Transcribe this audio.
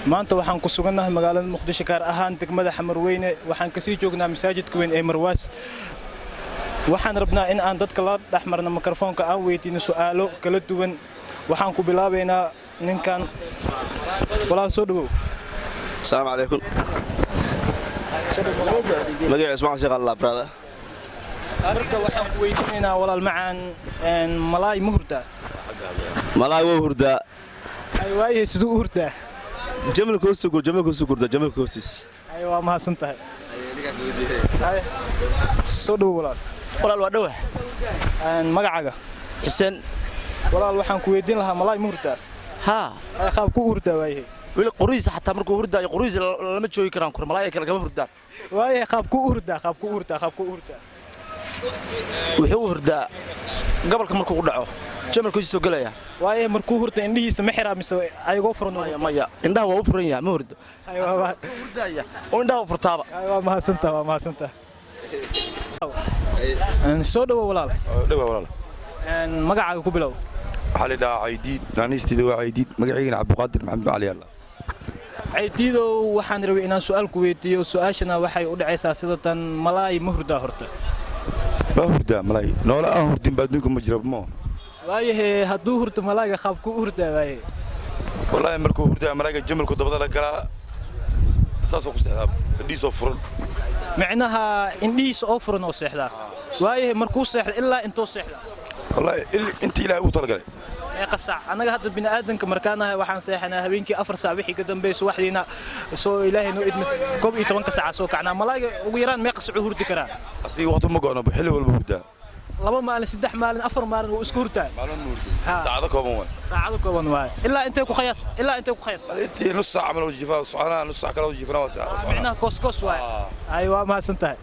maanta waxaan ku sugannahay magaalada Muqdisho gaar ahaan degmada Xamarweyne waxaan ka sii joognaa masaajidka weyn ee Marwaas waxaan rabnaa in aan dadka la dhaxmarno mikrofoonka aan weydiino su'aalo kala duwan waxaan ku bilaabeynaa ninkan walaal soo dhawow السلام عليكم مقيع اسمع شغل الله برادا marka waxaan ku weydiinaynaa walaal macaan malaay muhurda ملاي وهردا ay waayay sidoo hurda جمل كوسو جمل كوسو كردا جمل كوسيس ay waa mahadsan tahay soo dhawow walaal walaal waa dhawax magacaaga xuseen walaal waxaan ku weydiin lahaa malaay muhurda ha ay qaab ku hurda waayay wili qoriis xataa markuu hurdaayo qoriis lama joogi karaan kur malaay kale kama hurdaan waayay qaab ku hurda wuxuu hurdaa gobolka markuu dhaco jamalkiisu soo galaya waayay markuu hurda indhihiisa ma xiraa mise ayagoo furan maya indhaha waa u furan yahay ma hurdo ay waa hurdaya oo indhaha u furtaaba waa mahadsantahay soo dhawow walaal magacaaga ku bilow waxaa la dhahaa Caydiid naanistiida waa Caydiid magaciigana Cabduqaadir Maxamed Cali Allah Caydiidow waxaan rabay inaan su'aal ku weydiiyo su'aashana waxay u dhacaysaa sida tan malaay muhurda horta hurda malaay noola aan hurdin baa adduunka ma jiro ma waayahay hadduu hurdo malaayga qaab ku hurda waaye wallahi markuu hurda malaayga jamalku dabada la galaa saasoo ku seexdaa indhiisoo furan macnaha indhihiisa oo furan oo seexdaa waayahay markuu seexda ilaa intuu seexdaa wallahi inta ilaahay uu talagalay qasac anaga hadda bini'aadanka markaanahay waxaan seexanaa habeenkii 4 saac wixii ka dambeeyay subaxdiina soo ilaahay noo idmis 12 saac soo kacnaa malaayga ugu yaraan meeqa saac hurdi karaa asiga waqti ma go'no xilli walba hurda 2 maalin 3 maalin 4 maalin uu isku hurtaa maalin hurda saacado kooban waay ilaa intee ku qiyaas intii nus saac amal jifaa su'aana nus saac kala jifaa waa saac macnaha kos waay ay waa mahadsan tahay